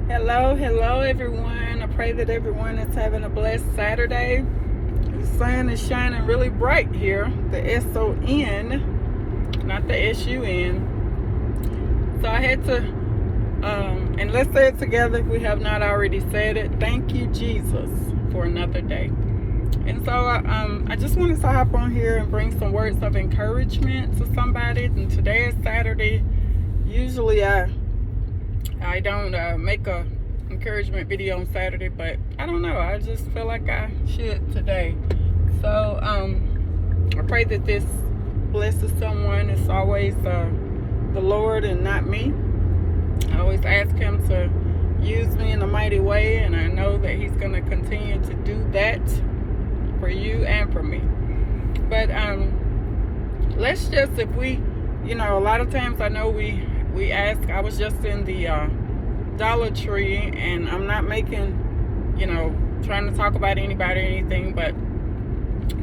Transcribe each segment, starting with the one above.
Hello everyone. I pray that everyone is having a blessed Saturday. The sun is shining really bright here, the S-O-N, not the S-U-N. So I had to, and let's say it together if we have not already said it. Thank you, Jesus, for another day. And so I just wanted to hop on here and bring some words of encouragement to somebody. And today is Saturday. Usually I don't make a encouragement video on Saturday, but I don't know, I just feel like I should today. So I pray that this blesses someone. It's always the Lord and not me. I always ask him to use me in a mighty way, and I know that he's going to continue to do that for you and for me. But let's just, if we, a lot of times I know we ask. I was just in the Dollar Tree, and I'm not making, trying to talk about anybody or anything, but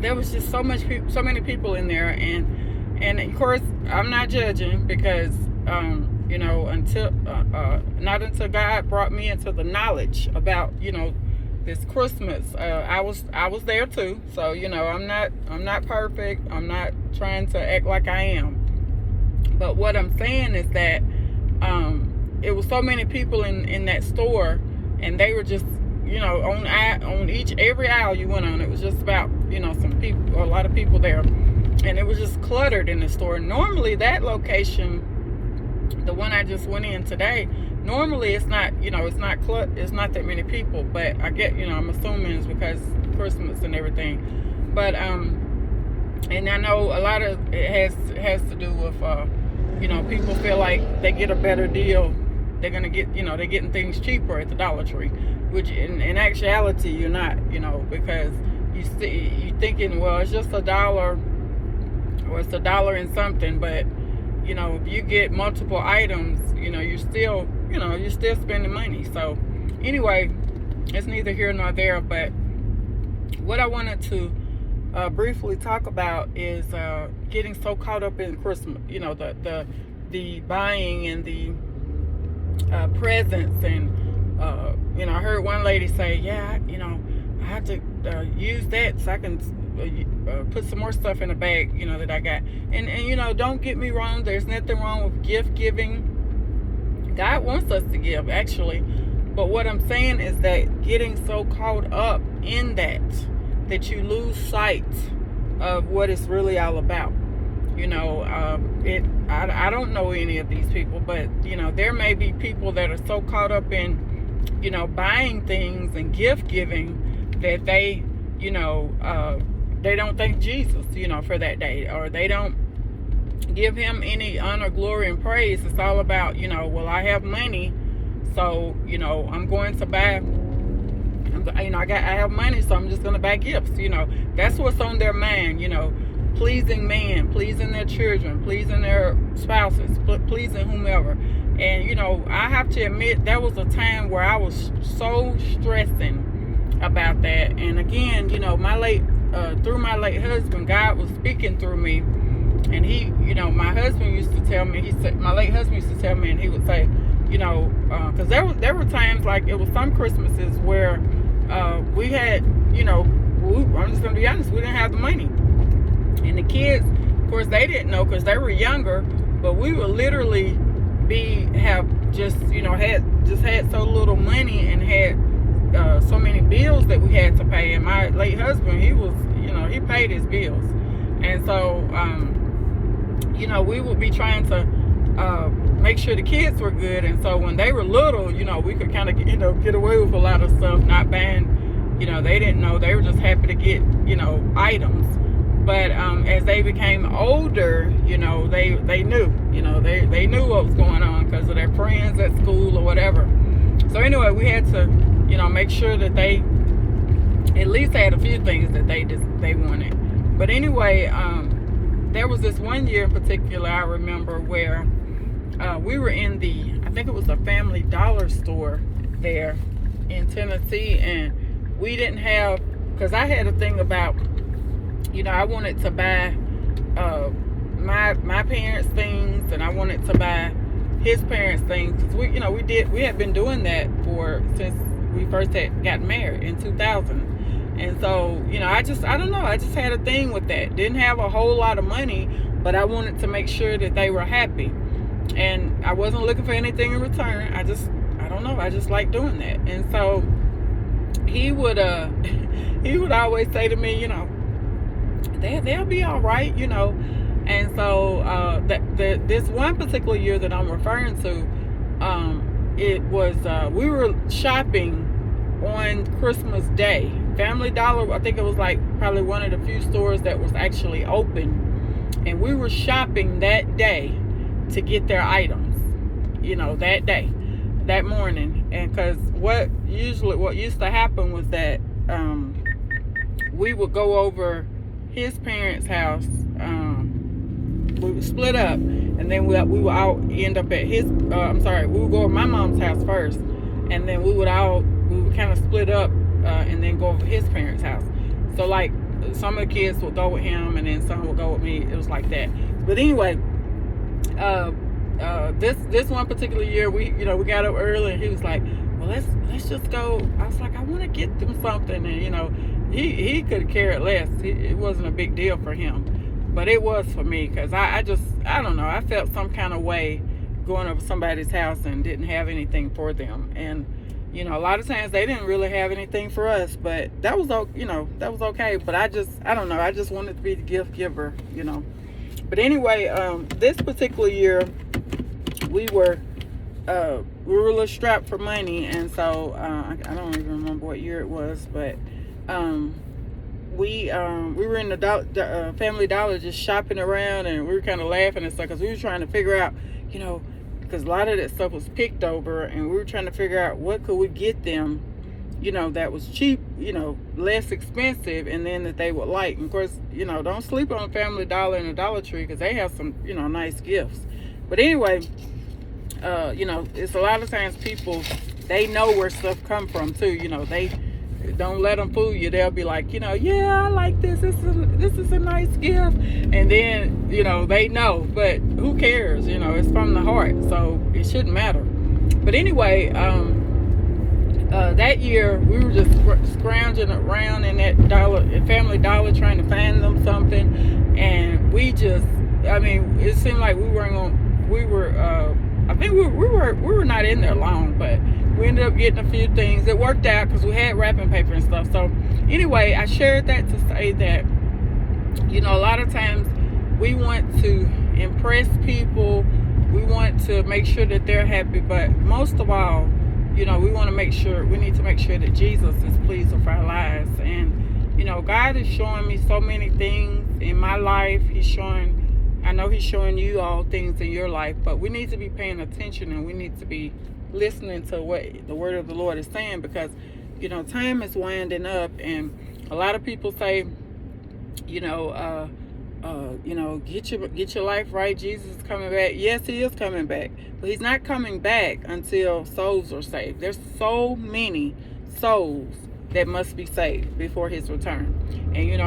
there was just so many people in there, and of course I'm not judging because until not until God brought me into the knowledge about this Christmas. I was there too, so I'm not perfect. I'm not trying to act like I am. But what I'm saying is that it was so many people in that store, and they were just, on every aisle you went on, it was just about, some people, a lot of people there. And it was just cluttered in the store. Normally that location, the one I just went in today, normally it's not, it's not that many people, but I get, I'm assuming it's because Christmas and everything. But, and I know a lot of it has to do with, people feel like they get a better deal. They're going to get, they're getting things cheaper at the Dollar Tree, which in actuality, you're not, because you're thinking, well, it's just $1 or it's $1 and something. But, if you get multiple items, you're still spending money. So anyway, it's neither here nor there. But what I wanted to briefly talk about is getting so caught up in Christmas, the buying and the presents, and I heard one lady say, I have to use that so I can put some more stuff in the bag, that I got. And don't get me wrong, there's nothing wrong with gift giving. God wants us to give, actually. But what I'm saying is that getting so caught up in that you lose sight of what it's really all about. I don't know any of these people, but there may be people that are so caught up in buying things and gift giving that they don't thank Jesus for that day, or they don't give him any honor, glory, and praise. It's all about well, I have money, so I'm going to buy. I have money, so I'm just going to buy gifts. That's what's on their mind. Pleasing man, pleasing their children, pleasing their spouses, pleasing whomever. And I have to admit, there was a time where I was so stressing about that. And again, through my late husband, God was speaking through me. And he, my husband used to tell me. My late husband used to tell me, and he would say, because there were times, like, it was some Christmases where we had, I'm just gonna be honest, we didn't have the money. And the kids, of course, they didn't know because they were younger, but we would literally had so little money and had so many bills that we had to pay. And my late husband, he was, he paid his bills. And so, we would be trying to make sure the kids were good. And so when they were little, we could kind of, get away with a lot of stuff, not buying, they didn't know. They were just happy to get, items. But as they became older, they knew, they knew what was going on because of their friends at school or whatever. So anyway, we had to, make sure that they at least had a few things that they wanted. But anyway, there was this one year in particular I remember where we were in I think it was a Family Dollar store there in Tennessee, and we didn't have, because I had a thing about, I wanted to buy my parents' things, and I wanted to buy his parents' things, because we had been doing that since we first had gotten married in 2000. And so, I don't know, I just had a thing with that. Didn't have a whole lot of money, but I wanted to make sure that they were happy. And I wasn't looking for anything in return. I don't know, I just like doing that. And so he would he would always say to me, they'll be all right, And so this one particular year that I'm referring to, it was we were shopping on Christmas Day. Family Dollar, I think it was like probably one of the few stores that was actually open, and we were shopping that day to get their items, that day, that morning. And because what used to happen was that we would go over his parents' house. We would split up, and then we would all end up at we would go to my mom's house first, and then we would kind of split up, and then go over his parents' house. So like some of the kids would go with him, and then some would go with me. It was like that. But anyway, this one particular year, we got up early, and he was like, well, let's just go. I was like, I want to get them something. And he could care less. It wasn't a big deal for him, but it was for me, because I don't know, I felt some kind of way going over somebody's house and didn't have anything for them. And a lot of times they didn't really have anything for us, but that was okay. But I don't know, I just wanted to be the gift giver. But anyway, this particular year we were a little strapped for money, and so I don't even remember what year it was, but we were in the Family Dollar just shopping around, and we were kind of laughing and stuff, because we were trying to figure out, because a lot of that stuff was picked over, and we were trying to figure out what could we get them, that was cheap, less expensive, and then that they would like. And of course, don't sleep on Family Dollar and the Dollar Tree, because they have some, nice gifts. But anyway, it's a lot of times people, they know where stuff come from too. They don't let them fool you. They'll be like, yeah, I like this. This is a nice gift. And then, they know, but who cares? It's from the heart, so it shouldn't matter. But anyway, that year we were just scrounging around in that Family Dollar trying to find them something, and it seemed like I think we were not in there long, but we ended up getting a few things. It worked out because we had wrapping paper and stuff. So anyway, I shared that to say that, a lot of times we want to impress people. We want to make sure that they're happy. But most of all, we need to make sure that Jesus is pleased with our lives. And, God is showing me so many things in my life. I know he's showing you all things in your life, but we need to be paying attention, and we need to be listening to what the word of the Lord is saying, because time is winding up, and a lot of people say get your life right, Jesus is coming back. Yes, he is coming back, but he's not coming back until souls are saved. There's so many souls that must be saved before his return. And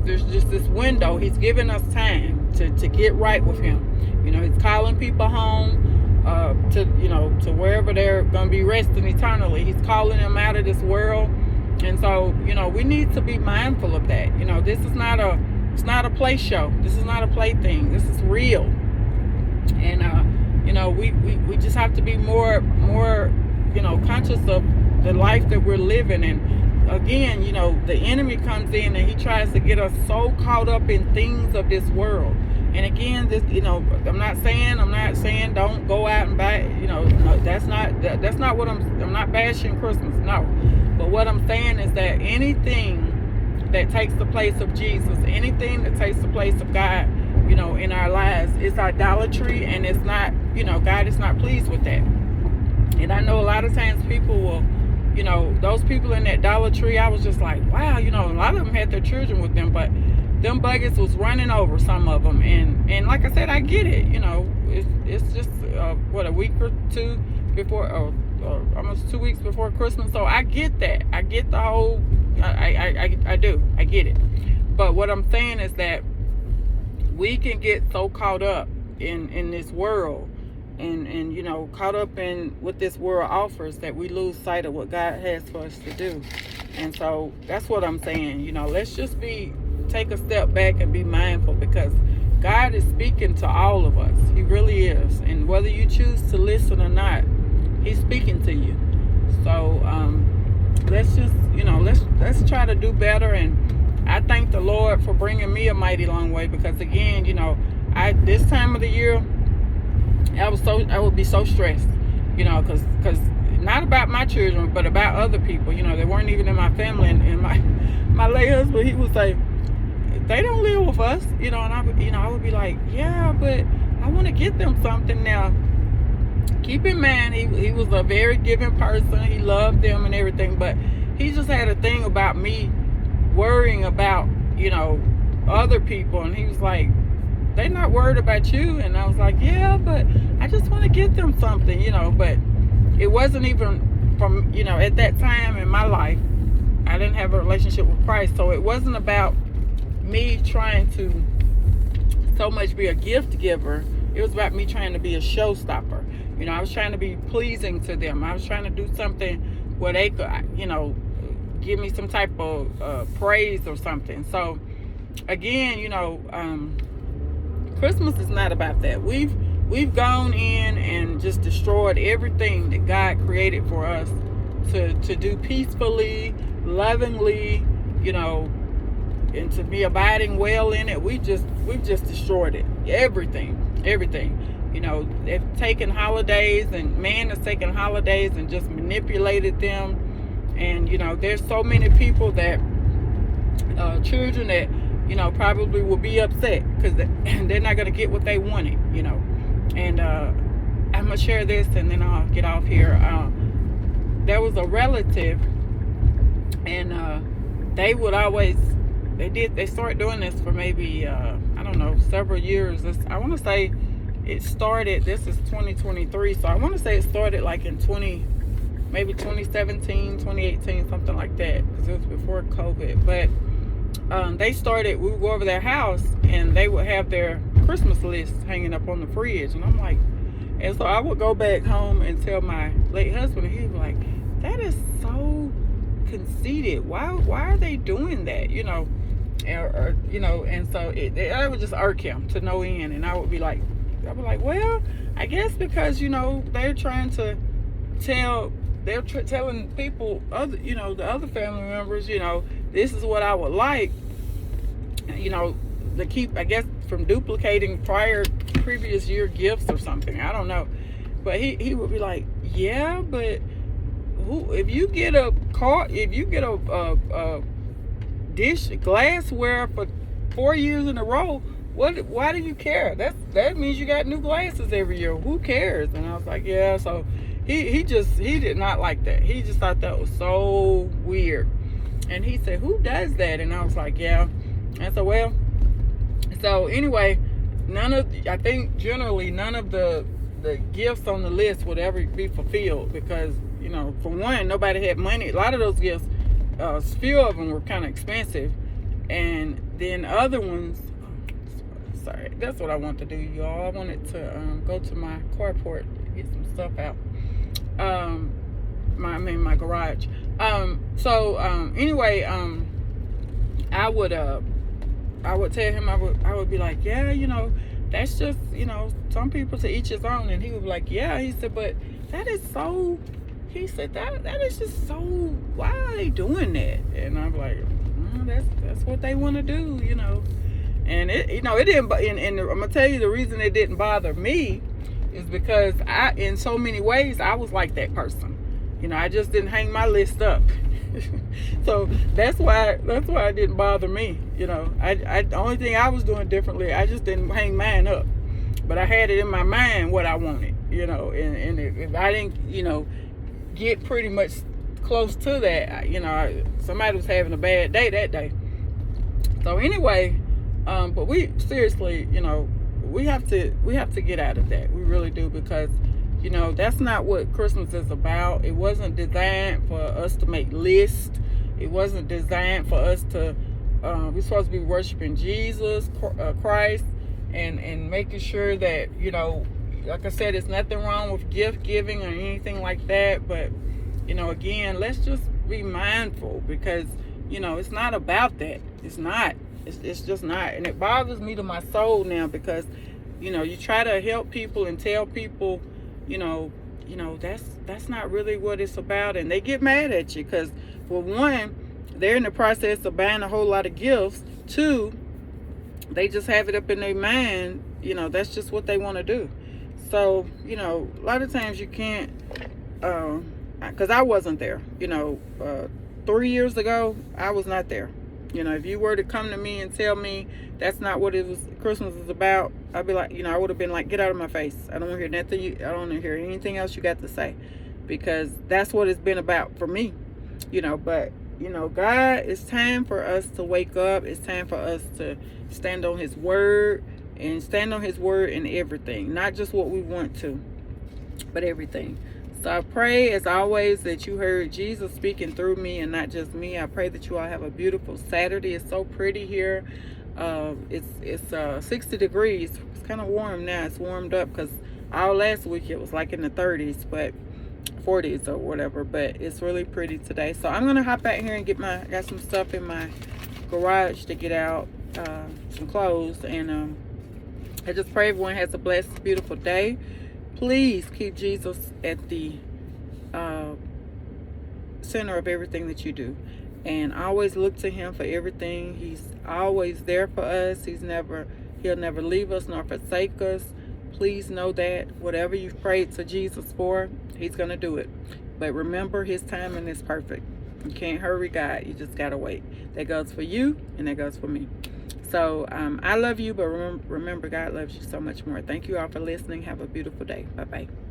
there's just this window. He's giving us time to get right with him. He's calling people home to wherever they're going to be resting eternally. He's calling them out of this world. And so, we need to be mindful of that. This is not a play show. This is not a play thing. This is real. And we just have to be more conscious of the life that we're living. And again, the enemy comes in and he tries to get us so caught up in things of this world. And again, this, I'm not saying don't go out and buy, no, that's not what I'm not bashing Christmas, no. But what I'm saying is that anything that takes the place of Jesus, anything that takes the place of God, in our lives, is idolatry, and it's not, God is not pleased with that. And I know a lot of times people will, those people in that Dollar Tree, I was just like, wow, a lot of them had their children with them, but them buggies was running over some of them. And like I said, I get it. It's just, a week or two before, or almost 2 weeks before Christmas. So I get that. I get the whole, I do. I get it. But what I'm saying is that we can get so caught up in this world and you know, caught up in what this world offers, that we lose sight of what God has for us to do. And so that's what I'm saying. You know, let's just take a step back and be mindful, because God is speaking to all of us. He really is. And whether you choose to listen or not, He's speaking to you. So let's just, you know, let's try to do better. And I thank the Lord for bringing me a mighty long way, because again, you know, this time of the year, I would be so stressed, you know, because not about my children, but about other people. You know, they weren't even in my family. And my late husband, he would say, they don't live with us, you know. And I would be like, yeah, but I want to get them something. Now, keep in mind, he was a very giving person. He loved them and everything, but he just had a thing about me worrying about, you know, other people. And he was like, they're not worried about you. And I was like, yeah, but I just want to get them something, you know. But it wasn't even from, you know, at that time in my life, I didn't have a relationship with Christ. So it wasn't about me trying to so much be a gift giver. It was about me trying to be a showstopper. You know, I was trying to be pleasing to them. I was trying to do something where they could, you know, give me some type of praise or something. So again, you know, Christmas is not about that. We've gone in and just destroyed everything that God created for us to do peacefully, lovingly, you know, and to be abiding well in it. We've just destroyed it. Everything. You know, they've taken holidays, and man has taken holidays and just manipulated them. And, you know, there's so many people that, children that, you know, probably will be upset because they're not going to get what they wanted, you know. And I'm going to share this and then I'll get off here. There was a relative, and they would always, they started doing this for maybe, I don't know, several years. I want to say it started, this is 2023, so I want to say it started like in maybe 2017, 2018, something like that, because it was before COVID. But they started, we would go over their house and they would have their Christmas list hanging up on the fridge. And I'm like, and so I would go back home and tell my late husband, and he was like, that is so conceited. Why are they doing that? You know, or you know, and so it would just irk him to no end. And I would be like, well, I guess because, you know, they're trying to telling people, other, you know, the other family members, you know, this is what I would like, you know, to keep, I guess, from duplicating previous year gifts or something. I don't know. But he would be like, yeah, but if you get a dish glassware for 4 years in a row, why do you care? That means you got new glasses every year. Who cares? And I was like, yeah. So he did not like that. He just thought that was so weird. And he said, who does that? And I was like, yeah. And so anyway, I think generally none of the gifts on the list would ever be fulfilled, because, you know, for one, nobody had money. A lot of those gifts, a few of them were kind of expensive. And then other ones, sorry, that's what I want to do, y'all. I wanted to go to my carport to get some stuff out. My garage. Anyway, I would tell him, I would be like, yeah, you know, that's just, you know, some people to each his own. And he would be like, yeah. He said, but that is so, he said, that is just so, why are they doing that? And I'm like, that's what they want to do, you know. And it, you know, it didn't, and I'm gonna tell you the reason it didn't bother me is because in so many ways, I was like that person. You know, I just didn't hang my list up. So that's why it didn't bother me. You know, the only thing I was doing differently, I just didn't hang mine up. But I had it in my mind what I wanted, you know, and if I didn't, you know, get pretty much close to that, you know, somebody was having a bad day that day. So anyway, but we seriously, you know, we have to get out of that. We really do, because, you know, that's not what Christmas is about. It wasn't designed for us to make lists. It wasn't designed for us to, we're supposed to be worshiping Jesus Christ and making sure that, you know, like I said, it's nothing wrong with gift giving or anything like that. But, you know, again, let's just be mindful, because, you know, it's not about that. It's not. It's just not. And it bothers me to my soul now, because, you know, you try to help people and tell people, you know, that's not really what it's about. And they get mad at you because, for one, they're in the process of buying a whole lot of gifts. Two, they just have it up in their mind, you know, that's just what they want to do. So, you know, a lot of times you can't, because I wasn't there, you know, 3 years ago, I was not there. You know, if you were to come to me and tell me that's not what it was, Christmas is about, I'd be like, you know, I would have been like, get out of my face. I don't want to hear nothing. I don't want to hear anything else you got to say, because that's what it's been about for me, you know. But, you know, God, it's time for us to wake up. It's time for us to stand on his word, and stand on his word in everything, not just what we want to, but everything. So I pray, as always, that you heard Jesus speaking through me and not just me. I pray that you all have a beautiful Saturday. It's so pretty here. It's 60 degrees. It's kind of warm now. It's warmed up, because all last week it was like in the 30s, but 40s or whatever. But it's really pretty today. So I'm gonna hop out here and got some stuff in my garage to get out, some clothes, and I just pray everyone has a blessed, beautiful day. Please keep Jesus at the center of everything that you do, and always look to him for everything. He's always there for us. He'll never leave us nor forsake us. Please know that whatever you've prayed to Jesus for, he's going to do it. But remember, his timing is perfect. You can't hurry God. You just got to wait. That goes for you, and that goes for me. So I love you, but remember, God loves you so much more. Thank you all for listening. Have a beautiful day. Bye-bye.